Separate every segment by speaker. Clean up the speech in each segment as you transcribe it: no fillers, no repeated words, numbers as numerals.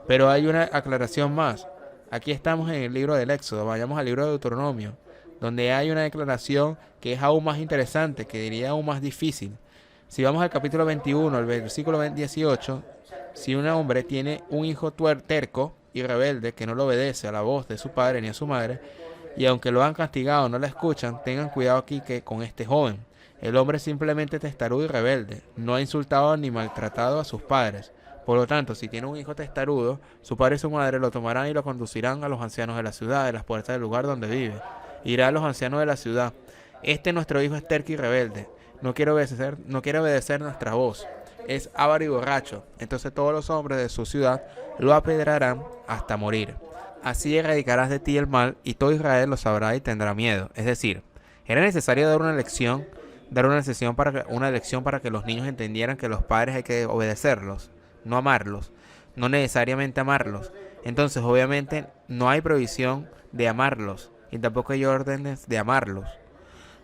Speaker 1: Pero hay una aclaración más. Aquí estamos en el libro del Éxodo, vayamos al libro de Deuteronomio, donde hay una declaración que es aún más interesante, que diría aún más difícil. Si vamos al capítulo 21, al versículo 18, si un hombre tiene un hijo terco y rebelde que no le obedece a la voz de su padre ni a su madre, y aunque lo han castigado no la escuchan, tengan cuidado aquí que con este joven. El hombre es simplemente testarudo y rebelde, no ha insultado ni maltratado a sus padres. Por lo tanto, si tiene un hijo testarudo, su padre y su madre lo tomarán y lo conducirán a los ancianos de la ciudad, de las puertas del lugar donde vive. Irá a los ancianos de la ciudad. Este nuestro hijo es terco y rebelde. No quiere obedecer nuestra voz. Es avaro y borracho. Entonces todos los hombres de su ciudad lo apedrarán hasta morir. Así erradicarás de ti el mal y todo Israel lo sabrá y tendrá miedo. Es decir, era necesario dar una lección para que los niños entendieran que los padres hay que obedecerlos, no amarlos, no necesariamente amarlos. Entonces, obviamente, no hay prohibición de amarlos y tampoco hay órdenes de amarlos.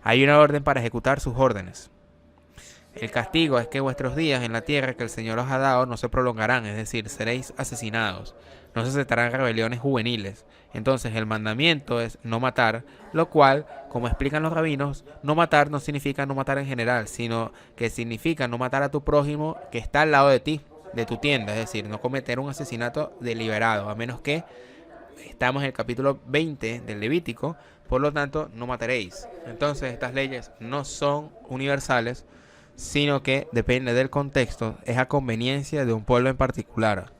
Speaker 1: Hay una orden para ejecutar sus órdenes. El castigo es que vuestros días en la tierra que el Señor os ha dado no se prolongarán, es decir, seréis asesinados. No se aceptarán rebeliones juveniles. Entonces el mandamiento es no matar, lo cual, como explican los rabinos, no matar no significa no matar en general, sino que significa no matar a tu prójimo que está al lado de ti, de tu tienda, es decir, no cometer un asesinato deliberado, a menos que estamos en el capítulo 20 del Levítico, por lo tanto no mataréis. Entonces estas leyes no son universales, sino que depende del contexto, es a conveniencia de un pueblo en particular.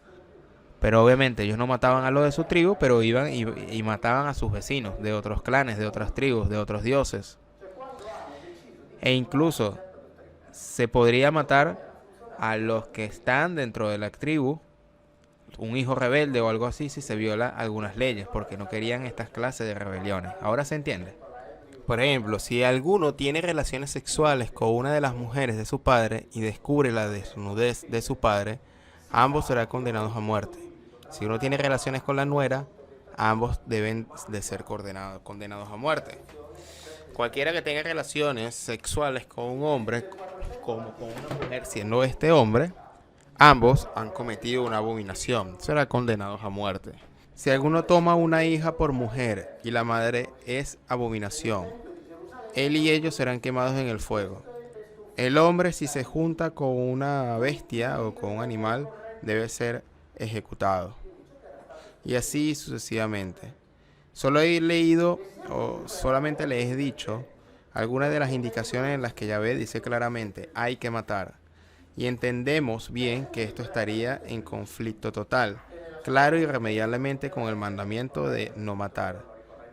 Speaker 1: Pero obviamente ellos no mataban a los de su tribu, pero iban y mataban a sus vecinos, de otros clanes, de otras tribus, de otros dioses. E incluso se podría matar a los que están dentro de la tribu, un hijo rebelde o algo así, si se viola algunas leyes, porque no querían estas clases de rebeliones. ¿Ahora se entiende? Por ejemplo, si alguno tiene relaciones sexuales con una de las mujeres de su padre y descubre la desnudez de su padre, ambos serán condenados a muerte. Si uno tiene relaciones con la nuera, ambos deben de ser condenados a muerte. Cualquiera que tenga relaciones sexuales con un hombre, como con una mujer, siendo este hombre, ambos han cometido una abominación, serán condenados a muerte. Si alguno toma una hija por mujer y la madre es abominación, él y ellos serán quemados en el fuego. El hombre, si se junta con una bestia o con un animal, debe ser ejecutado. Y así sucesivamente. Solo he leído o solamente les he dicho algunas de las indicaciones en las que Yahvé dice claramente hay que matar. Y entendemos bien que esto estaría en conflicto total, claro y irremediablemente con el mandamiento de no matar.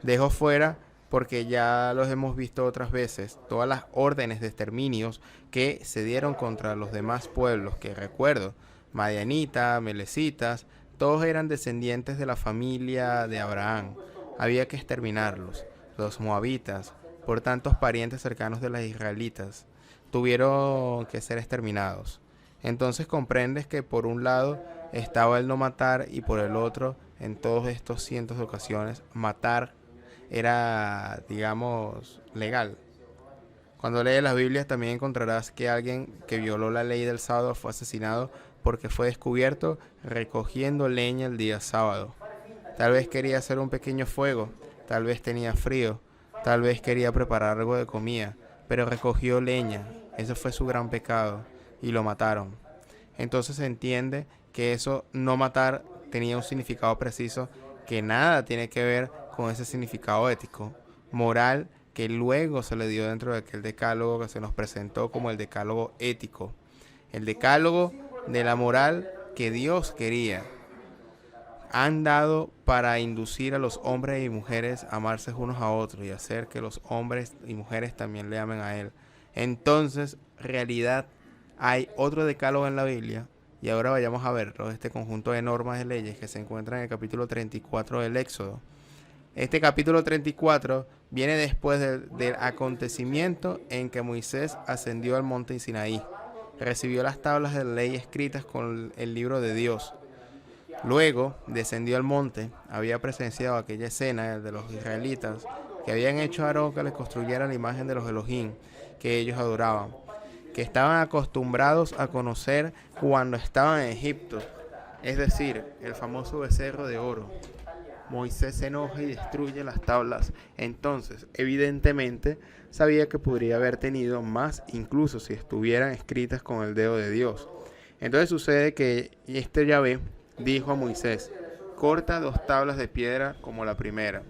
Speaker 1: Dejo fuera, porque ya los hemos visto otras veces, todas las órdenes de exterminios que se dieron contra los demás pueblos, que recuerdo, Madianita, Melecitas, todos eran descendientes de la familia de Abraham. Había que exterminarlos. Los moabitas, por tantos parientes cercanos de las israelitas, tuvieron que ser exterminados. Entonces comprendes que por un lado estaba el no matar y por el otro, en todos estos cientos de ocasiones, matar era, digamos, legal. Cuando lees las Biblias también encontrarás que alguien que violó la ley del sábado fue asesinado porque fue descubierto recogiendo leña el día sábado. Tal vez quería hacer un pequeño fuego, tal vez tenía frío, tal vez quería preparar algo de comida, pero recogió leña. Ese fue su gran pecado y lo mataron. Entonces se entiende que eso no matar tenía un significado preciso que nada tiene que ver con ese significado ético, moral, que luego se le dio dentro de aquel decálogo que se nos presentó como el decálogo ético, el decálogo de la moral que Dios quería. Han dado para inducir a los hombres y mujeres a amarse unos a otros y hacer que los hombres y mujeres también le amen a Él. Entonces, realidad, hay otro decálogo en la Biblia, y ahora vayamos a verlo, este conjunto de normas y leyes que se encuentra en el capítulo 34 del Éxodo. Este capítulo 34 viene después del acontecimiento en que Moisés ascendió al monte Sinaí, recibió las tablas de la ley escritas con el libro de Dios. Luego descendió al monte, había presenciado aquella escena de los israelitas que habían hecho a Aarón que les construyera la imagen de los Elohim que ellos adoraban, que estaban acostumbrados a conocer cuando estaban en Egipto. es decir, el famoso becerro de oro. Moisés se enoja y destruye las tablas. Entonces, evidentemente, sabía que podría haber tenido más, incluso si estuvieran escritas con el dedo de Dios. Entonces sucede que Yahvé dijo a Moisés: corta 2 tablas de piedra como la primera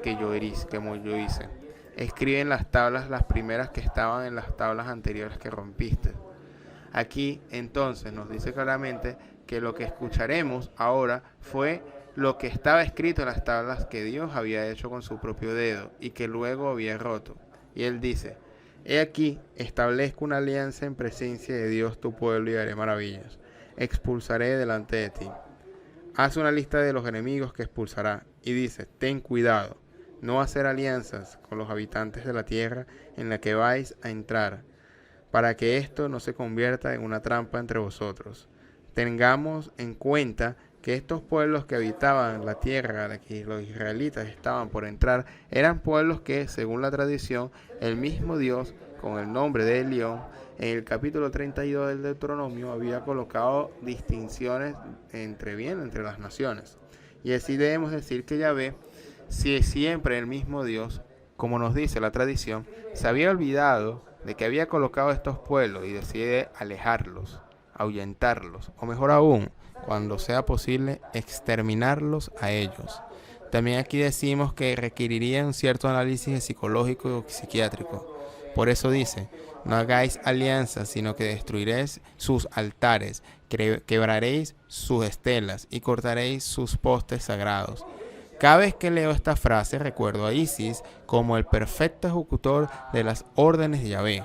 Speaker 1: que yo hice. Escribe en las tablas las primeras que estaban en las tablas anteriores que rompiste. Aquí entonces nos dice claramente que lo que escucharemos ahora fue lo que estaba escrito en las tablas que Dios había hecho con su propio dedo y que luego había roto. Y él dice: he aquí, establezco una alianza en presencia de Dios tu pueblo y haré maravillas. Expulsaré delante de ti. Haz una lista de los enemigos que expulsará y dice: ten cuidado, no hacer alianzas con los habitantes de la tierra en la que vais a entrar, para que esto no se convierta en una trampa entre vosotros. Tengamos en cuenta que estos pueblos que habitaban la tierra a la que los israelitas estaban por entrar eran pueblos que, según la tradición, el mismo Dios, con el nombre de Elión, en el capítulo 32 del Deuteronomio había colocado distinciones entre las naciones. Y así debemos decir que Yahvé, si es siempre el mismo Dios, como nos dice la tradición, se había olvidado de que había colocado estos pueblos y decide alejarlos, ahuyentarlos, o mejor aún, cuando sea posible, exterminarlos a ellos. También aquí decimos que requeriría un cierto análisis psicológico y psiquiátrico. Por eso dice: no hagáis alianzas, sino que destruiréis sus altares, quebraréis sus estelas y cortaréis sus postes sagrados. Cada vez que leo esta frase recuerdo a Isis como el perfecto ejecutor de las órdenes de Yahvé.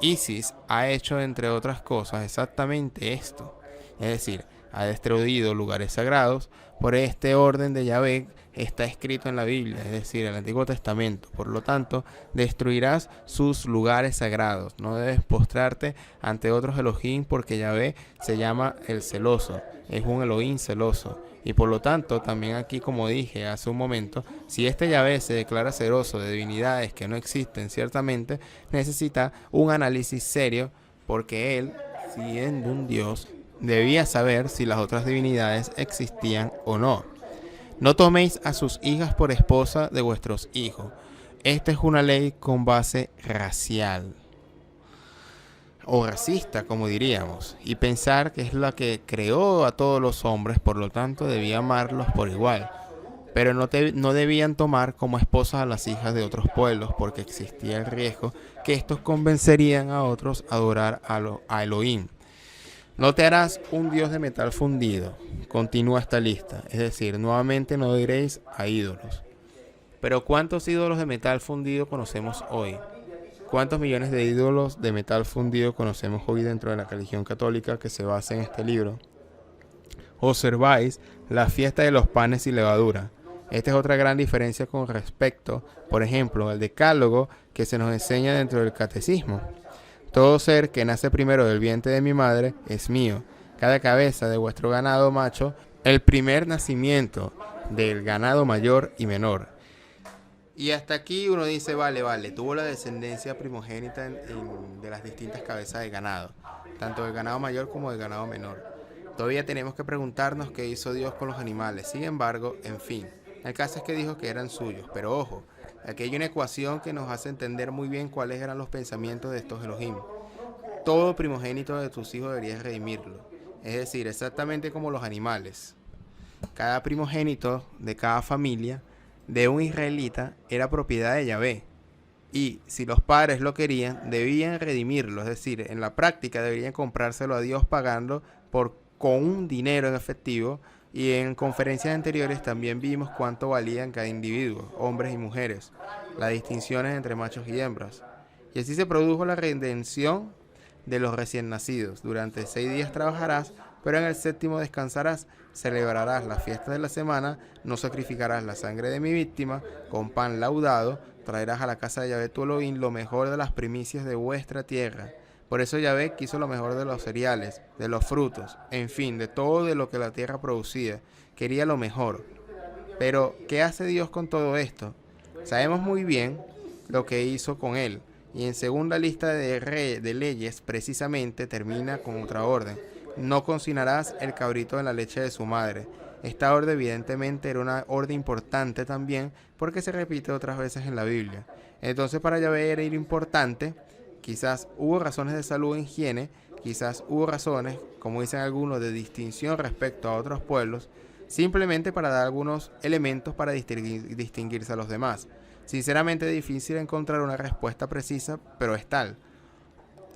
Speaker 1: Isis ha hecho, entre otras cosas, exactamente esto, es decir, ha destruido lugares sagrados. Por este orden de Yahvé está escrito en la Biblia, es decir, el Antiguo Testamento. Por lo tanto, destruirás sus lugares sagrados. No debes postrarte ante otros Elohim, porque Yahvé se llama el celoso, es un Elohim celoso. Y por lo tanto, también aquí, como dije hace un momento, si este Yahvé se declara celoso de divinidades que no existen ciertamente, necesita un análisis serio, porque él, siendo un Dios, debía saber si las otras divinidades existían o no. No toméis a sus hijas por esposa de vuestros hijos. Esta es una ley con base racial, o racista, como diríamos, y pensar que es la que creó a todos los hombres, por lo tanto debía amarlos por igual. Pero no debían tomar como esposas a las hijas de otros pueblos, porque existía el riesgo que estos convencerían a otros a adorar a Elohim. No te harás un dios de metal fundido. Continúa esta lista, es decir, nuevamente no diréis a ídolos. Pero ¿cuántos ídolos de metal fundido conocemos hoy? ¿Cuántos millones de ídolos de metal fundido conocemos hoy dentro de la religión católica que se basa en este libro? Observáis la fiesta de los panes y levadura. Esta es otra gran diferencia con respecto, por ejemplo, al decálogo que se nos enseña dentro del catecismo. Todo ser que nace primero del vientre de mi madre es mío. Cada cabeza de vuestro ganado macho, el primer nacimiento del ganado mayor y menor. Y hasta aquí uno dice, vale, tuvo la descendencia primogénita de las distintas cabezas de ganado, tanto del ganado mayor como del ganado menor. Todavía tenemos que preguntarnos qué hizo Dios con los animales. Sin embargo, en fin, el caso es que dijo que eran suyos, pero ojo, aquí hay una ecuación que nos hace entender muy bien cuáles eran los pensamientos de estos Elohim. Todo primogénito de tus hijos deberías redimirlo, es decir, exactamente como los animales. Cada primogénito de cada familia de un israelita era propiedad de Yahvé, y si los padres lo querían, debían redimirlo, es decir, en la práctica deberían comprárselo a Dios pagando con un dinero en efectivo. Y en conferencias anteriores también vimos cuánto valían cada individuo, hombres y mujeres, las distinciones entre machos y hembras. Y así se produjo la redención de los recién nacidos. Durante 6 días trabajarás, pero en el 7º descansarás. Celebrarás las fiestas de la semana, no sacrificarás la sangre de mi víctima, con pan laudado, traerás a la casa de Yahvé tu Elohim lo mejor de las primicias de vuestra tierra. Por eso Yahvé quiso lo mejor de los cereales, de los frutos, en fin, de todo de lo que la tierra producía. Quería lo mejor. Pero, ¿qué hace Dios con todo esto? Sabemos muy bien lo que hizo con él. Y en segunda lista de leyes, precisamente, termina con otra orden. No cocinarás el cabrito en la leche de su madre. Esta orden evidentemente era una orden importante también porque se repite otras veces en la Biblia. Entonces para Yahvé era importante, quizás hubo razones de salud e higiene, quizás hubo razones, como dicen algunos, de distinción respecto a otros pueblos, simplemente para dar algunos elementos para distinguirse a los demás. Sinceramente es difícil encontrar una respuesta precisa, pero es tal.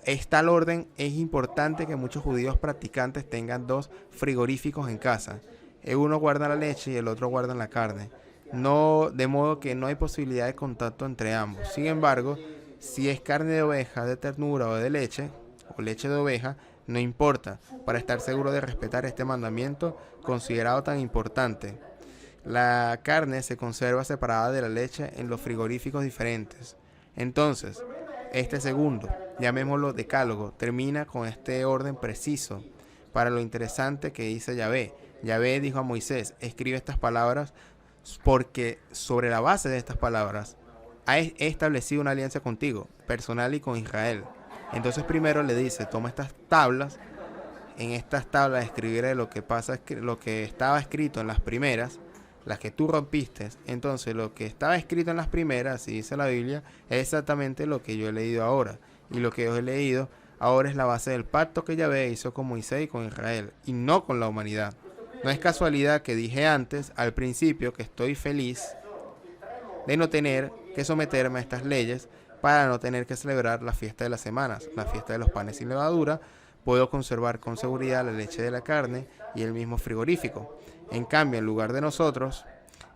Speaker 1: Es tal orden, es importante que muchos judíos practicantes tengan dos frigoríficos en casa. Uno guarda la leche y el otro guarda la carne. No, de modo que no hay posibilidad de contacto entre ambos. Sin embargo, si es carne de oveja, de ternura o de leche, o leche de oveja, no importa, para estar seguro de respetar este mandamiento considerado tan importante. La carne se conserva separada de la leche en los frigoríficos diferentes. Entonces, este segundo, llamémoslo decálogo, termina con este orden preciso para lo interesante que dice Yahvé. Yahvé dijo a Moisés, escribe estas palabras porque sobre la base de estas palabras he establecido una alianza contigo, personal y con Israel. Entonces primero le dice, toma estas tablas, en estas tablas escribiré lo que estaba escrito en las primeras, las que tú rompiste. Entonces lo que estaba escrito en las primeras, así dice la Biblia, es exactamente lo que yo he leído ahora. Y lo que yo he leído ahora es la base del pacto que Yahvé hizo con Moisés y con Israel, y no con la humanidad. No es casualidad que dije antes, al principio, que estoy feliz de no tener que someterme a estas leyes para no tener que celebrar la fiesta de las semanas, la fiesta de los panes sin levadura. Puedo conservar con seguridad la leche de la carne y el mismo frigorífico. En cambio, en lugar de nosotros,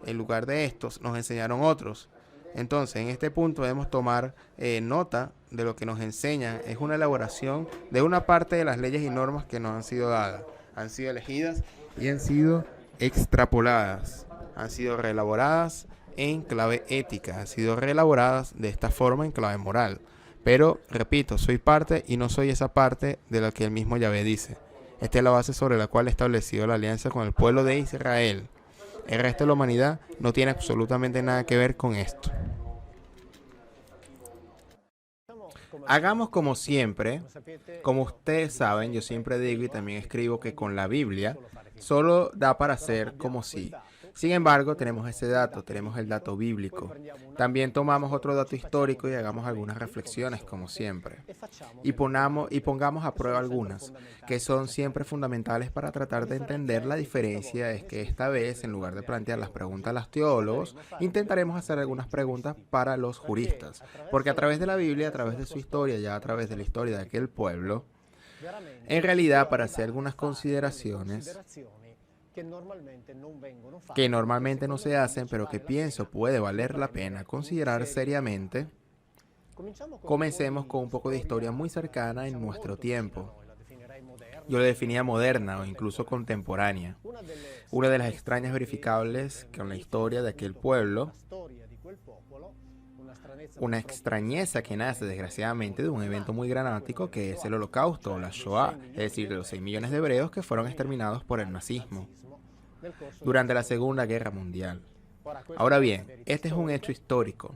Speaker 1: en lugar de estos, nos enseñaron otros. Entonces, en este punto debemos tomar nota de lo que nos enseñan. Es una elaboración de una parte de las leyes y normas que nos han sido dadas. Han sido elegidas y han sido extrapoladas. Han sido reelaboradas en clave ética. Han sido reelaboradas de esta forma en clave moral. Pero, repito, soy parte y no soy esa parte de la que el mismo Yahvé dice. Esta es la base sobre la cual he establecido la alianza con el pueblo de Israel. El resto de la humanidad no tiene absolutamente nada que ver con esto. Hagamos como siempre. Como ustedes saben, yo siempre digo y también escribo que con la Biblia solo da para hacer como si. Sin embargo, tenemos ese dato, tenemos el dato bíblico. También tomamos otro dato histórico y hagamos algunas reflexiones, como siempre. Y pongamos a prueba algunas, que son siempre fundamentales para tratar de entender la diferencia. Es que esta vez, en lugar de plantear las preguntas a los teólogos, intentaremos hacer algunas preguntas para los juristas. Porque a través de la Biblia, a través de su historia, ya a través de la historia de aquel pueblo, en realidad, para hacer algunas consideraciones que normalmente no se hacen, pero que pienso puede valer la pena considerar seriamente, comencemos con un poco de historia muy cercana en nuestro tiempo. Yo lo definía moderna o incluso contemporánea. Una de las extrañas verificables con la historia de aquel pueblo, una extrañeza que nace desgraciadamente de un evento muy dramático que es el Holocausto o la Shoah, es decir, de los 6 millones de hebreos que fueron exterminados por el nazismo durante la Segunda Guerra Mundial. Ahora bien, este es un hecho histórico.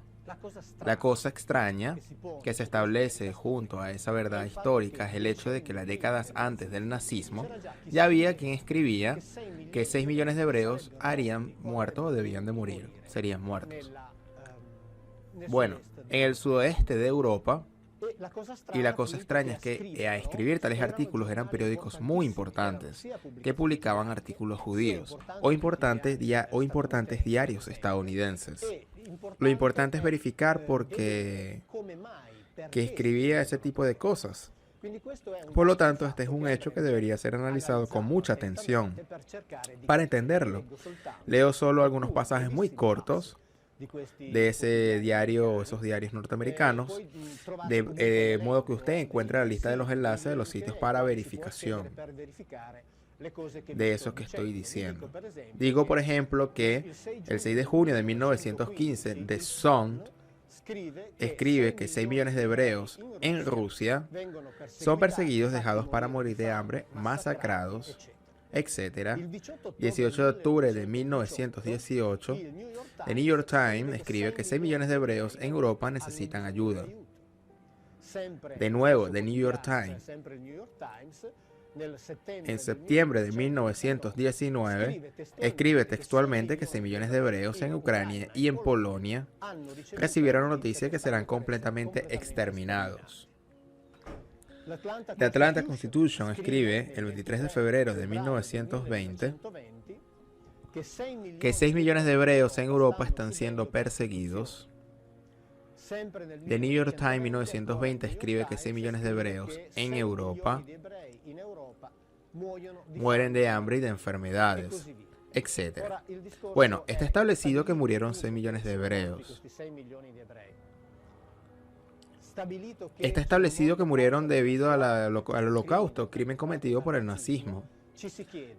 Speaker 1: La cosa extraña que se establece junto a esa verdad histórica es el hecho de que las décadas antes del nazismo ya había quien escribía que 6 millones de hebreos harían muertos o debían de morir, serían muertos. Bueno, en el sudoeste de Europa, y la cosa extraña es que a escribir tales artículos eran periódicos muy importantes, que publicaban artículos judíos, o importantes diarios estadounidenses. Lo importante es verificar por qué que escribía ese tipo de cosas. Por lo tanto, este es un hecho que debería ser analizado con mucha atención. Para entenderlo, leo solo algunos pasajes muy cortos de ese diario o esos diarios norteamericanos, de modo que usted encuentre la lista de los enlaces de los sitios para verificación de eso que estoy diciendo. Digo, por ejemplo, que el 6 de junio de 1915, The Sun escribe que 6 millones de hebreos en Rusia son perseguidos, dejados para morir de hambre, masacrados, etc. 18 de octubre de 1918, The New York Times escribe que 6 millones de hebreos en Europa necesitan ayuda. De nuevo, The New York Times. En septiembre de 1919, escribe textualmente que 6 millones de hebreos en Ucrania y en Polonia recibieron noticia que serán completamente exterminados. The Atlanta Constitution escribe el 23 de febrero de 1920 que 6 millones de hebreos en Europa están siendo perseguidos. The New York Times 1920 escribe que 6 millones de hebreos en Europa mueren de hambre y de enfermedades, etc. Bueno, está establecido que murieron 6 millones de hebreos. Está establecido que murieron debido al holocausto, crimen cometido por el nazismo.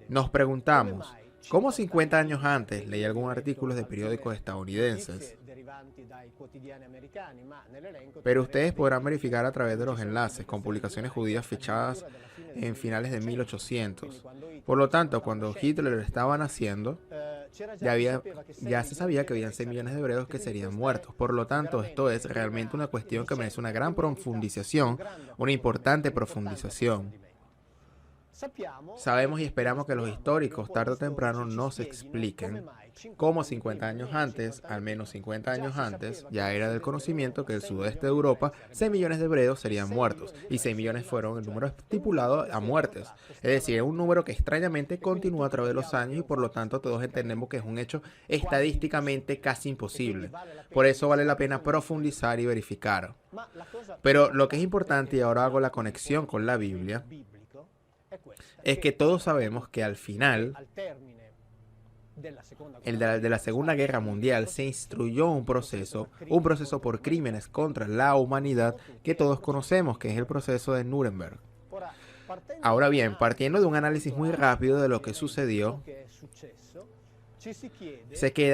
Speaker 1: Nos preguntamos, ¿cómo 50 años antes leí algún artículo de periódicos estadounidenses? Pero ustedes podrán verificar a través de los enlaces con publicaciones judías fichadas en finales de 1800. Por lo tanto, cuando Hitler estaba naciendo, ya se sabía que habían 6 millones de hebreos que serían muertos. Por lo tanto, esto es realmente una cuestión que merece una gran profundización, una importante profundización. Sabemos y esperamos que los históricos tarde o temprano nos expliquen cómo 50 años antes, al menos 50 años antes, ya era del conocimiento que el sudeste de Europa 6 millones de hebreos serían muertos, y 6 millones fueron el número estipulado a muertes. Es decir, es un número que extrañamente continúa a través de los años y por lo tanto todos entendemos que es un hecho estadísticamente casi imposible. Por eso vale la pena profundizar y verificar. Pero lo que es importante, y ahora hago la conexión con la Biblia, es que todos sabemos que al final de la Segunda Guerra Mundial se instruyó un proceso por crímenes contra la humanidad que todos conocemos, que es el proceso de Nuremberg. Ahora bien, partiendo de un análisis muy rápido de lo que sucedió,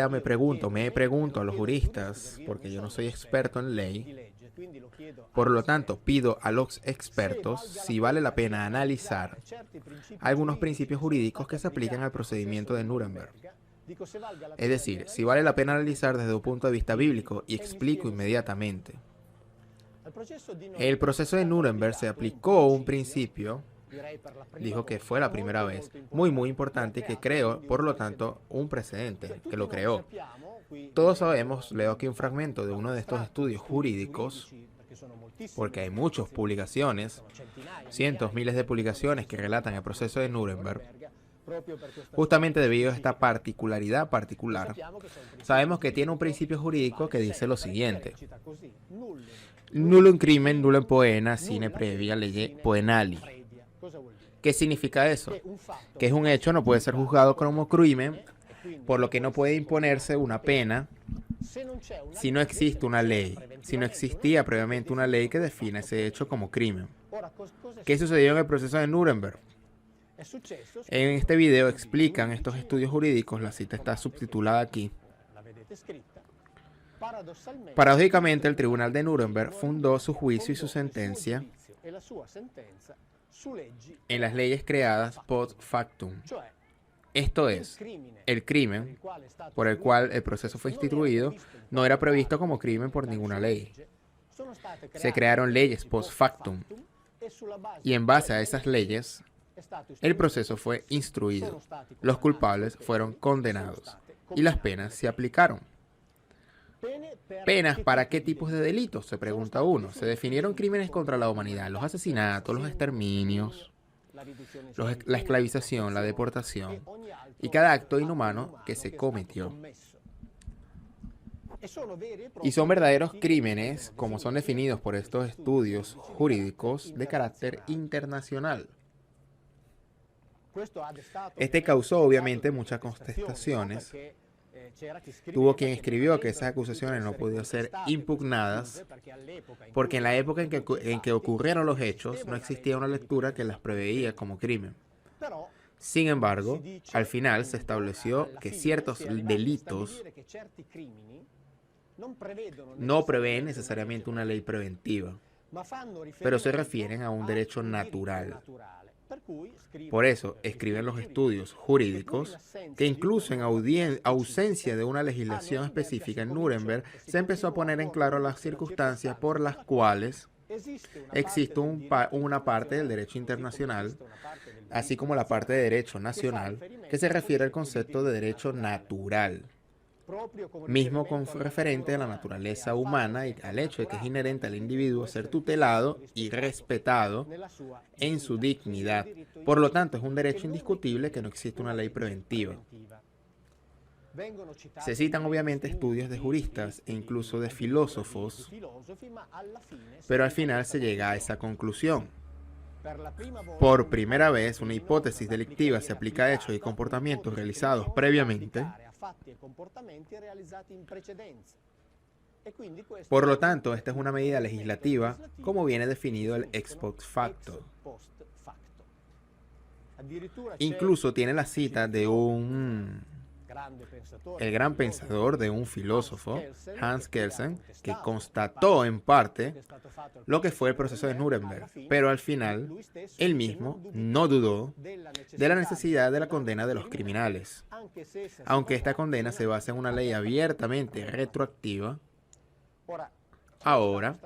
Speaker 1: me pregunto a los juristas, porque yo no soy experto en ley, por lo tanto pido a los expertos si vale la pena analizar algunos principios jurídicos que se aplican al procedimiento de Nuremberg. Es decir, si vale la pena analizar desde un punto de vista bíblico, y explico inmediatamente. El proceso de Nuremberg se aplicó un principio, dijo que fue la primera vez, muy importante, y que creó, por lo tanto, un precedente, que lo creó. Todos sabemos, leo aquí un fragmento de uno de estos estudios jurídicos, porque hay muchas publicaciones, cientos, miles de publicaciones que relatan el proceso de Nuremberg. Justamente debido a esta particularidad sabemos que tiene un principio jurídico que dice lo siguiente: nullum crimen, nullum poena, sine previa lege poenali. ¿Qué significa eso? Que es un hecho no puede ser juzgado como crimen, por lo que no puede imponerse una pena si no existe una ley, si no existía previamente una ley que defina ese hecho como crimen. ¿Qué sucedió en el proceso de Nuremberg? En este video explican estos estudios jurídicos, la cita está subtitulada aquí. Paradójicamente, el Tribunal de Nuremberg fundó su juicio y su sentencia en las leyes creadas post factum. Esto es, el crimen por el cual el proceso fue instituido no era previsto como crimen por ninguna ley. Se crearon leyes post factum y en base a esas leyes el proceso fue instruido. Los culpables fueron condenados y las penas se aplicaron. ¿Penas para qué tipos de delitos?, se pregunta uno. Se definieron crímenes contra la humanidad, los asesinatos, los exterminios, la esclavización, la deportación y cada acto inhumano que se cometió. Y son verdaderos crímenes, como son definidos por estos estudios jurídicos de carácter internacional. Este causó obviamente muchas contestaciones. Tuvo quien escribió que esas acusaciones no pudieron ser impugnadas porque en la época en que ocurrieron los hechos no existía una lectura que las preveía como crimen. Sin embargo, al final se estableció que ciertos delitos no prevén necesariamente una ley preventiva, pero se refieren a un derecho natural. Por eso escriben los estudios jurídicos que incluso en ausencia de una legislación específica en Nuremberg se empezó a poner en claro las circunstancias por las cuales existe una parte del derecho internacional
Speaker 2: así como la parte de derecho nacional, que se refiere al concepto de derecho natural, mismo con referente a la naturaleza humana y al hecho de que es inherente al individuo ser tutelado y respetado en su dignidad. Por lo tanto, es un derecho indiscutible que no existe una ley preventiva. Se citan obviamente estudios de juristas e incluso de filósofos, pero al final se llega a esa conclusión. Por primera vez, una hipótesis delictiva se aplica a hechos y comportamientos realizados previamente. Por lo tanto, esta es una medida legislativa como viene definido el ex post facto. Incluso tiene la cita de el gran pensador de un filósofo, Hans Kelsen, que constató en parte lo que fue el proceso de Nuremberg, pero al final, él mismo no dudó de la necesidad de la condena de los criminales. Aunque esta condena se basa en una ley abiertamente retroactiva, ahora,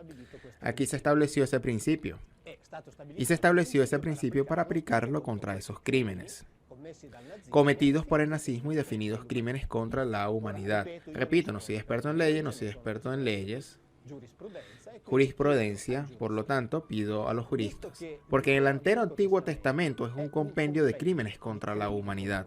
Speaker 2: aquí se estableció ese principio. Y se estableció ese principio para aplicarlo contra esos crímenes cometidos por el nazismo y definidos crímenes contra la humanidad. Repito, no soy experto en leyes, jurisprudencia, por lo tanto, pido a los juristas, porque el entero Antiguo Testamento es un compendio de crímenes contra la humanidad.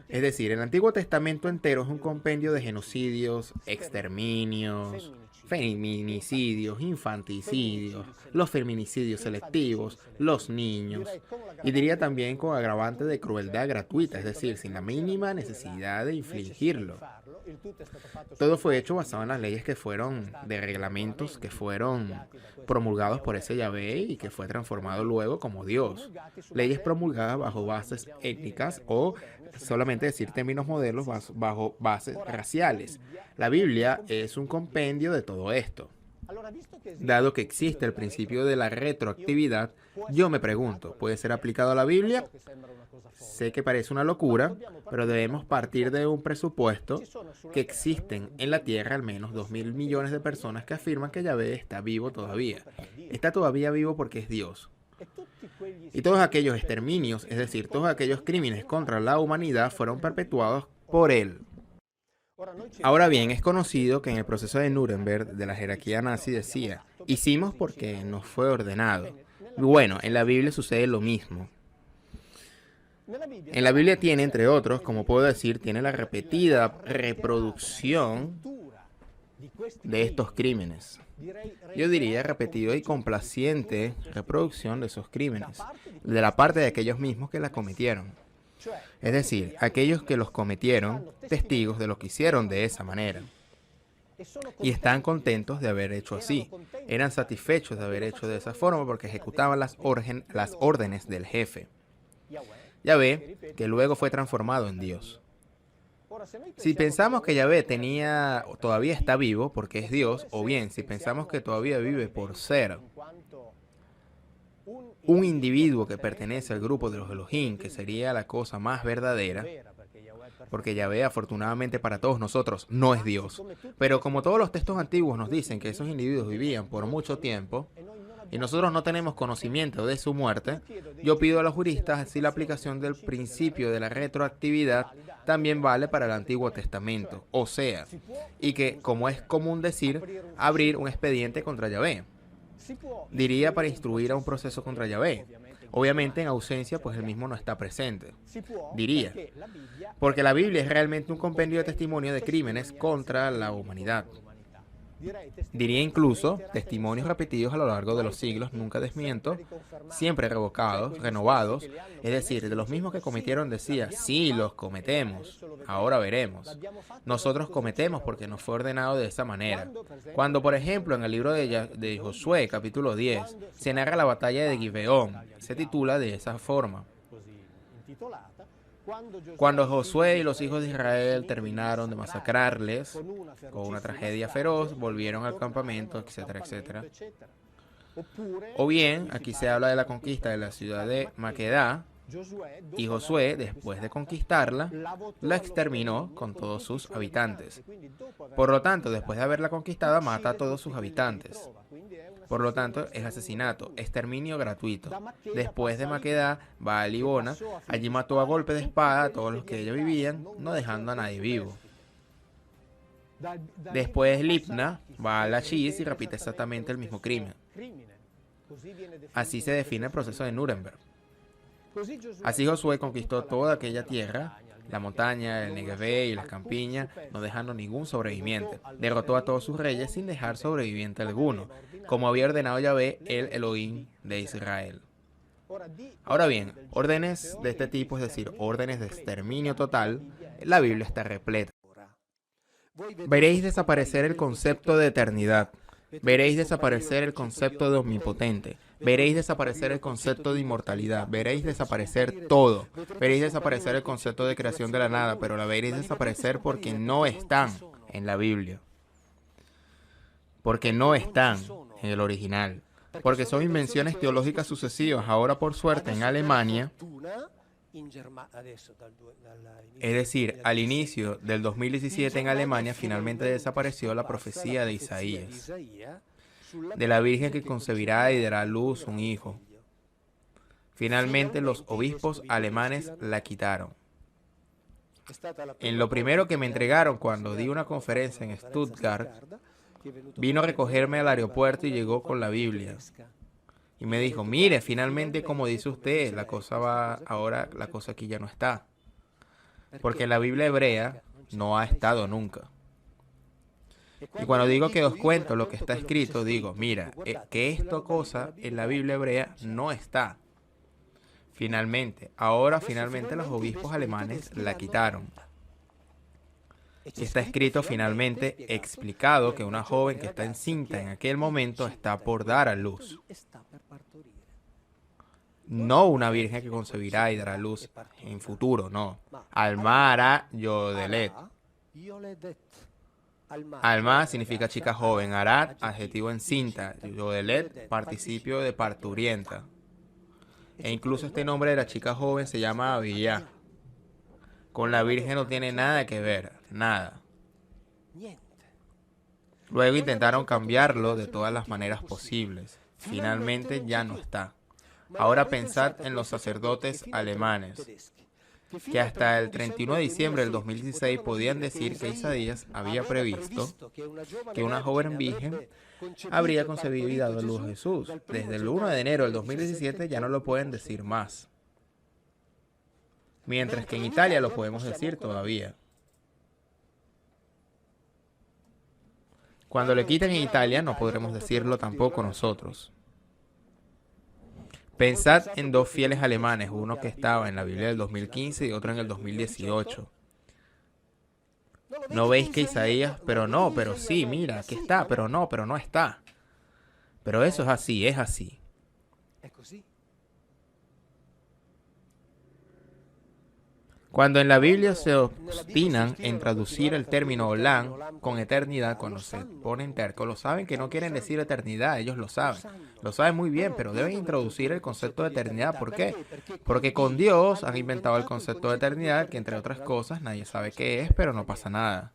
Speaker 2: Es decir, el Antiguo Testamento entero es un compendio de genocidios, exterminios, feminicidios, infanticidios, los feminicidios selectivos, los niños, y diría también con agravante de crueldad gratuita, es decir, sin la mínima necesidad de infligirlo. Todo fue hecho basado en las leyes que fueron, de reglamentos que fueron promulgados por ese Yahvé y que fue transformado luego como Dios. Leyes promulgadas bajo bases étnicas o, solamente decir términos modelos, bajo bases raciales. La Biblia es un compendio de todo esto. Dado que existe el principio de la retroactividad, yo me pregunto, ¿puede ser aplicado a la Biblia? Sé que parece una locura, pero debemos partir de un presupuesto que existen en la Tierra al menos 2.000 millones de personas que afirman que Yahvé está vivo todavía. Está todavía vivo porque es Dios. Y todos aquellos exterminios, es decir, todos aquellos crímenes contra la humanidad fueron perpetuados por Él. Ahora bien, es conocido que en el proceso de Nuremberg de la jerarquía nazi decía, hicimos porque nos fue ordenado. Bueno, en la Biblia sucede lo mismo. En la Biblia tiene, entre otros, como puedo decir, tiene la repetida reproducción de estos crímenes. Yo diría repetida y complaciente reproducción de esos crímenes, de la parte de aquellos mismos que la cometieron. Es decir, aquellos que los cometieron, testigos de lo que hicieron de esa manera. Y están contentos de haber hecho así. Eran satisfechos de haber hecho de esa forma porque ejecutaban las órdenes del jefe. Yahvé, que luego fue transformado en Dios. Si pensamos que Yahvé todavía está vivo porque es Dios, o bien si pensamos que todavía vive por ser un individuo que pertenece al grupo de los Elohim, que sería la cosa más verdadera, porque Yahvé, afortunadamente para todos nosotros, no es Dios. Pero como todos los textos antiguos nos dicen que esos individuos vivían por mucho tiempo, y nosotros no tenemos conocimiento de su muerte, yo pido a los juristas así la aplicación del principio de la retroactividad también vale para el Antiguo Testamento, o sea, y que, como es común decir, abrir un expediente contra Yahvé. Diría para instruir a un proceso contra Yahvé. Obviamente en ausencia, pues él mismo no está presente. Diría, porque la Biblia es realmente un compendio de testimonio de crímenes contra la humanidad. Diría incluso testimonios repetidos a lo largo de los siglos, nunca desmiento, siempre revocados, renovados, es decir, de los mismos que cometieron decía, sí, los cometemos, ahora veremos. Nosotros cometemos porque nos fue ordenado de esa manera. Cuando, por ejemplo, en el libro de Josué, capítulo 10, se narra la batalla de Gibeón, se titula de esa forma. Cuando Josué y los hijos de Israel terminaron de masacrarles con una tragedia feroz, volvieron al campamento, etcétera, etcétera. O bien, aquí se habla de la conquista de la ciudad de Maquedá, y Josué, después de conquistarla, la exterminó con todos sus habitantes. Por lo tanto, después de haberla conquistada, mata a todos sus habitantes. Por lo tanto, es asesinato, exterminio gratuito. Después de Maqueda, va a Livona. Allí mató a golpe de espada a todos los que ellos vivían, no dejando a nadie vivo. Después Libna va a Lachish y repite exactamente el mismo crimen. Así se define el proceso de Nuremberg. Así Josué conquistó toda aquella tierra, la montaña, el Negev y las campiñas, no dejando ningún sobreviviente. Derrotó a todos sus reyes sin dejar sobreviviente alguno, como había ordenado Yahvé, el Elohim de Israel. Ahora bien, órdenes de este tipo, es decir, órdenes de exterminio total, la Biblia está repleta. Veréis desaparecer el concepto de eternidad. Veréis desaparecer el concepto de omnipotente. Veréis desaparecer el concepto de inmortalidad. Veréis desaparecer todo. Veréis desaparecer el concepto de creación de la nada, pero la veréis desaparecer porque no están en la Biblia. Porque no están en el original. Porque son invenciones teológicas sucesivas. Ahora, por suerte, en Alemania, es decir, al inicio del 2017 en Alemania, finalmente desapareció la profecía de Isaías, de la Virgen que concebirá y dará a luz un hijo. Finalmente los obispos alemanes la quitaron. En lo primero que me entregaron cuando di una conferencia en Stuttgart, vino a recogerme al aeropuerto y llegó con la Biblia. Y me dijo, mire, finalmente como dice usted, la cosa va, ahora la cosa aquí ya no está. Porque la Biblia hebrea no ha estado nunca. Y cuando digo que os cuento lo que está escrito, digo, mira, que esta cosa en la Biblia hebrea no está. Finalmente, ahora finalmente los obispos alemanes la quitaron. Y está escrito finalmente explicado que una joven que está encinta en aquel momento está por dar a luz. No una virgen que concebirá y dará a luz en futuro, no. Alma Ara Yodelet. Alma significa chica joven, Arat, adjetivo encinta, Yodelet, participio de parturienta. E incluso este nombre de la chica joven se llama Abiyá. Con la Virgen no tiene nada que ver, nada. Luego intentaron cambiarlo de todas las maneras posibles. Finalmente ya no está. Ahora pensad en los sacerdotes alemanes, que hasta el 31 de diciembre del 2016 podían decir que Isaías había previsto que una joven virgen habría concebido y dado a luz a Jesús. Desde el 1 de enero del 2017 ya no lo pueden decir más. Mientras que en Italia lo podemos decir todavía. Cuando le quiten en Italia no podremos decirlo tampoco nosotros. Pensad en dos fieles alemanes, uno que estaba en la Biblia del 2015 y otro en el 2018. ¿No veis que Isaías, pero no, pero sí, mira, aquí está, pero no está? Pero eso es así, es así. Cuando en la Biblia se obstinan en traducir el término Olam con eternidad, cuando se ponen tercos, lo saben que no quieren decir eternidad, ellos lo saben muy bien, pero deben introducir el concepto de eternidad. ¿Por qué? Porque con Dios han inventado el concepto de eternidad, que entre otras cosas nadie sabe qué es, pero no pasa nada.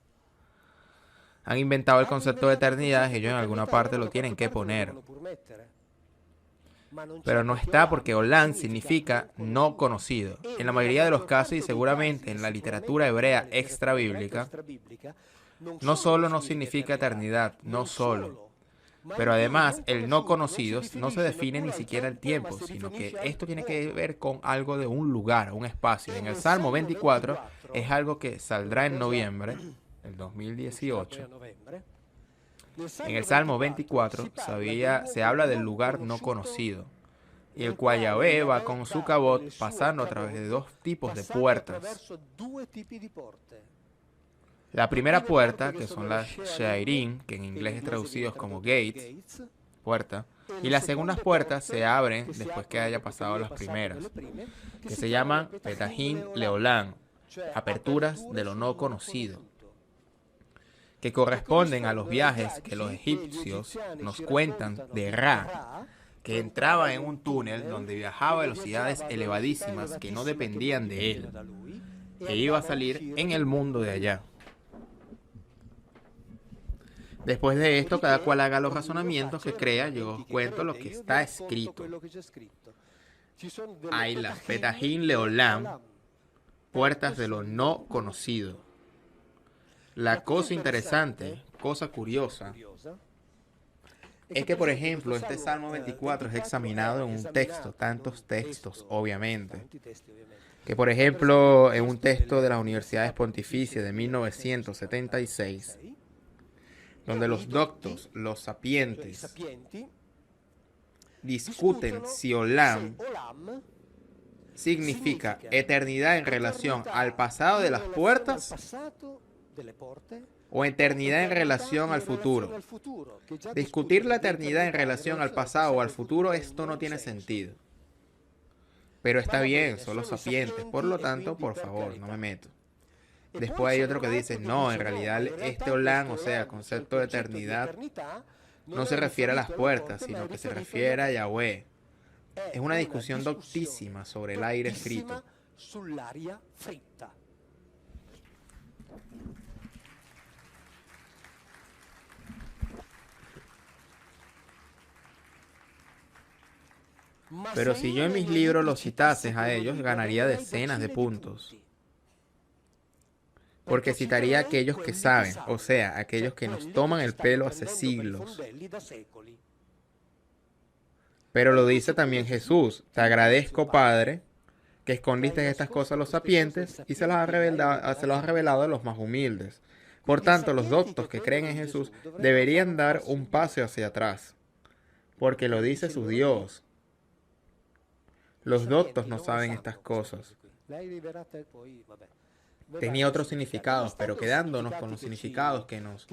Speaker 2: Han inventado el concepto de eternidad, ellos en alguna parte lo tienen que poner. Pero no está porque Olam significa no conocido. En la mayoría de los casos y seguramente en la literatura hebrea extra bíblica, no solo no significa eternidad, no solo. Pero además el no conocido no se define ni siquiera el tiempo, sino que esto tiene que ver con algo de un lugar, un espacio. En el Salmo 24 es algo que saldrá en noviembre del 2018. En el Salmo 24 se habla del lugar no conocido, y el cual Yahvé va con su cabot pasando a través de dos tipos de puertas. La primera puerta, que son las Shairim, que en inglés es traducidos como gates, puerta, y las segundas puertas se abren después que haya pasado las primeras, que se llaman Petahim Leolam, aperturas de lo no conocido, que corresponden a los viajes que los egipcios nos cuentan de Ra, que entraba en un túnel donde viajaba a velocidades elevadísimas que no dependían de él, e iba a salir en el mundo de allá. Después de esto, cada cual haga los razonamientos que crea, yo os cuento lo que está escrito. Hay las Petahim Leolam, puertas de lo no conocido. La cosa interesante, cosa curiosa, es que, por ejemplo, este Salmo 24 es examinado en un texto, tantos textos, obviamente, que, por ejemplo, en un texto de las Universidades Pontificias de 1976, donde los doctos, los sapientes, discuten si Olam significa eternidad en relación al pasado de las puertas o eternidad en relación al futuro. Discutir la eternidad en relación al pasado o al futuro, esto no tiene sentido. Pero está bien, son los sapientes, por lo tanto, por favor, no me meto. Después hay otro que dice, no, en realidad este Olam, o sea, concepto de eternidad, no se refiere a las puertas, sino que se refiere a Yahweh. Es una discusión doctísima sobre el aire frito. Pero si yo en mis libros los citases a ellos, ganaría decenas de puntos. Porque citaría a aquellos que saben, o sea, aquellos que nos toman el pelo hace siglos. Pero lo dice también Jesús, te agradezco, Padre, que escondiste estas cosas a los sapientes y se las has revelado a los más humildes. Por tanto, los doctos que creen en Jesús deberían dar un paso hacia atrás, porque lo dice su Dios. Los doctos no saben estas cosas. Tenía otros significados, pero quedándonos con los significados que nos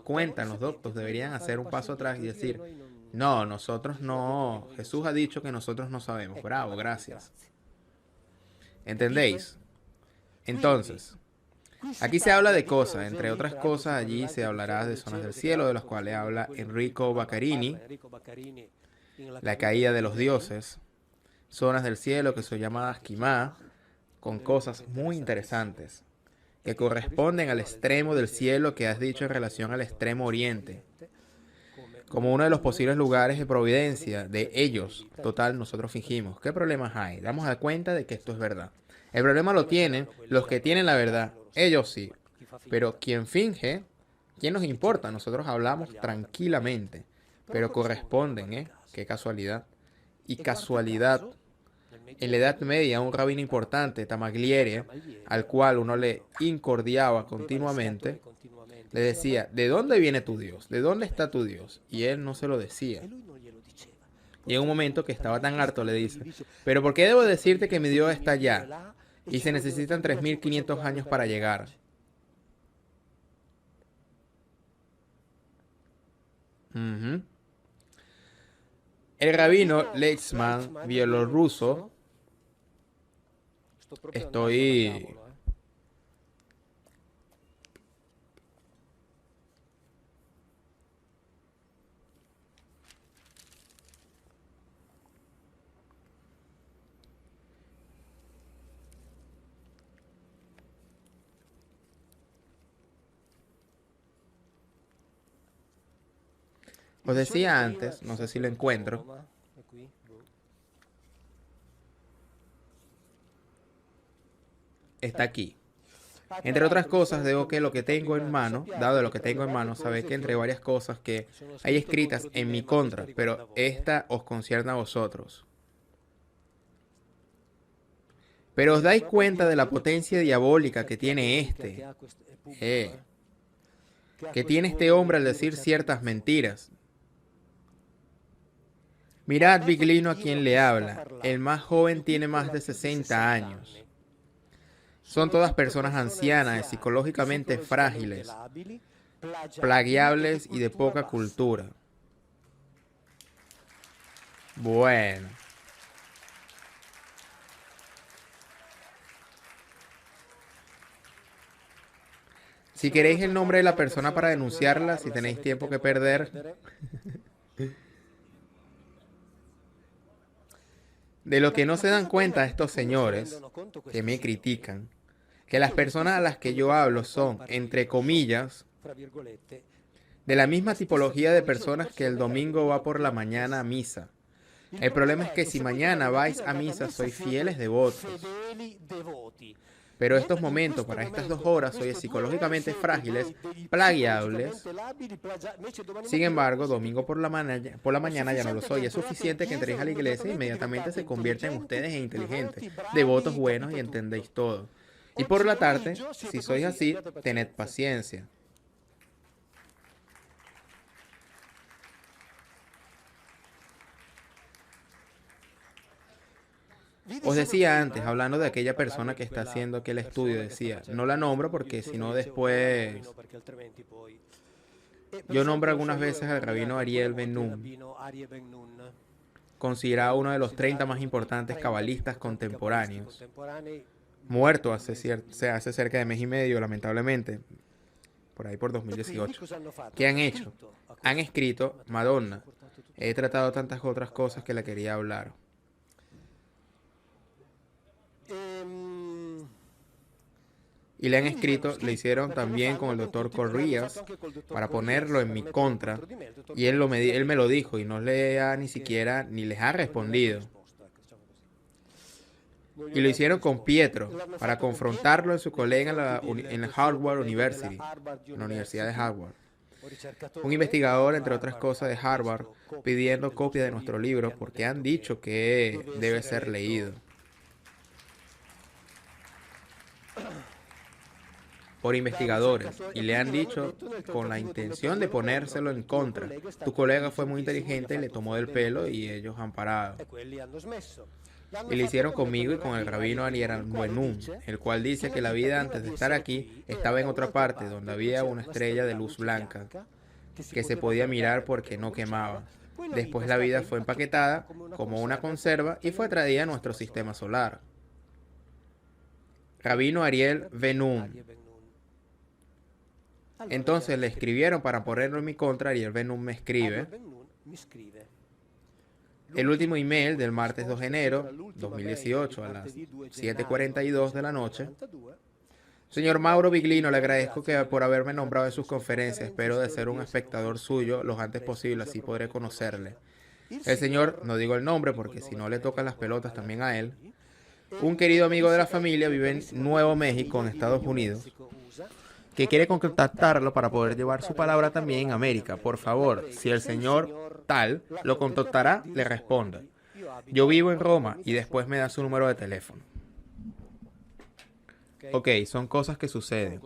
Speaker 2: cuentan los doctos, deberían hacer un paso atrás y decir, no, nosotros no, Jesús ha dicho que nosotros no sabemos. Bravo, gracias. ¿Entendéis? Entonces, aquí se habla de cosas, entre otras cosas allí se hablará de zonas del cielo, de las cuales habla Enrico Baccarini, la caída de los dioses, zonas del cielo que son llamadas Quimá, con cosas muy interesantes, que corresponden al extremo del cielo que has dicho en relación al extremo oriente, como uno de los posibles lugares de providencia de ellos. Total, nosotros fingimos. ¿Qué problemas hay? Damos a cuenta de que esto es verdad. El problema lo tienen los que tienen la verdad. Ellos sí. Pero quien finge, ¿quién nos importa? Nosotros hablamos tranquilamente. Pero corresponden, ¿eh? Qué casualidad. Y casualidad. En la Edad Media, un rabino importante, Tamagliere, al cual uno le incordiaba continuamente, le decía, ¿de dónde viene tu Dios? ¿De dónde está tu Dios? Y él no se lo decía. Y en un momento que estaba tan harto le dice, ¿pero por qué debo decirte que mi Dios está allá? Y se necesitan 3500 años para llegar. El rabino Leitzman, bielorruso, estoy... Os decía antes, no sé si lo encuentro, está aquí. Entre otras cosas, debo que lo que tengo en mano, dado lo que tengo en mano, sabéis que entre varias cosas que hay escritas en mi contra, pero esta os concierne a vosotros. Pero os dais cuenta de la potencia diabólica que tiene que tiene este hombre al decir ciertas mentiras. Mirad, Biglino, a quien le habla. El más joven tiene más de 60 años. Son todas personas ancianas, psicológicamente frágiles, plagiables y de poca cultura. Bueno. Si queréis el nombre de la persona para denunciarla, si tenéis tiempo que perder. De lo que no se dan cuenta estos señores que me critican, que las personas a las que yo hablo son, entre comillas, De la misma tipología de personas que el domingo va por la mañana a misa. El problema es que si mañana vais a misa sois fieles devotos. Pero estos momentos, para estas 2 horas, sois psicológicamente frágiles, plagiables. Sin embargo, domingo por la mañana ya no lo soy. Es suficiente que entréis a la iglesia e inmediatamente se convierten ustedes en inteligentes, devotos buenos y entendéis todo. Y por la tarde, si sois así, tened paciencia. Os decía antes, hablando de aquella persona que está haciendo aquel estudio, decía, no la nombro porque si no después... Yo nombro algunas veces al rabino Ariel Ben-Nun, considerado uno de los 30 más importantes cabalistas contemporáneos, muerto hace cerca de mes y medio, lamentablemente, por ahí por 2018. ¿Qué han hecho? Han escrito Madonna. He tratado tantas otras cosas que la quería hablar. Y le han escrito, le hicieron también con el doctor Corrías para ponerlo en mi contra. Y él me lo dijo y no le ha ni siquiera ni les ha respondido. Y lo hicieron con Pietro para confrontarlo en su colega en la Harvard University, en la Universidad de Harvard. Un investigador, entre otras cosas, de Harvard, pidiendo copia de nuestro libro porque han dicho que debe ser leído. Por investigadores, y le han dicho con la intención de ponérselo en contra. Tu colega fue muy inteligente, le tomó del pelo y ellos han parado. Y lo hicieron conmigo y con el rabino Ariel Ben-Nun, el cual dice que la vida antes de estar aquí estaba en otra parte, donde había una estrella de luz blanca, que se podía mirar porque no quemaba. Después la vida fue empaquetada como una conserva y fue traída a nuestro sistema solar. Rabino Ariel Ben-Nun. Entonces le escribieron para ponerlo en mi contra. Ariel Ben-Nun me escribe. El último email del martes 2 de enero 2018 a las 7:42 de la noche. Señor Mauro Biglino, le agradezco por haberme nombrado en sus conferencias. Espero de ser un espectador suyo lo antes posible, así podré conocerle. El señor, no digo el nombre porque si no le tocan las pelotas también a él. Un querido amigo de la familia vive en Nuevo México, en Estados Unidos, que quiere contactarlo para poder llevar su palabra también en América. Por favor, si el señor tal lo contactará, le responda. Yo vivo en Roma y después me da su número de teléfono. Ok, son cosas que suceden.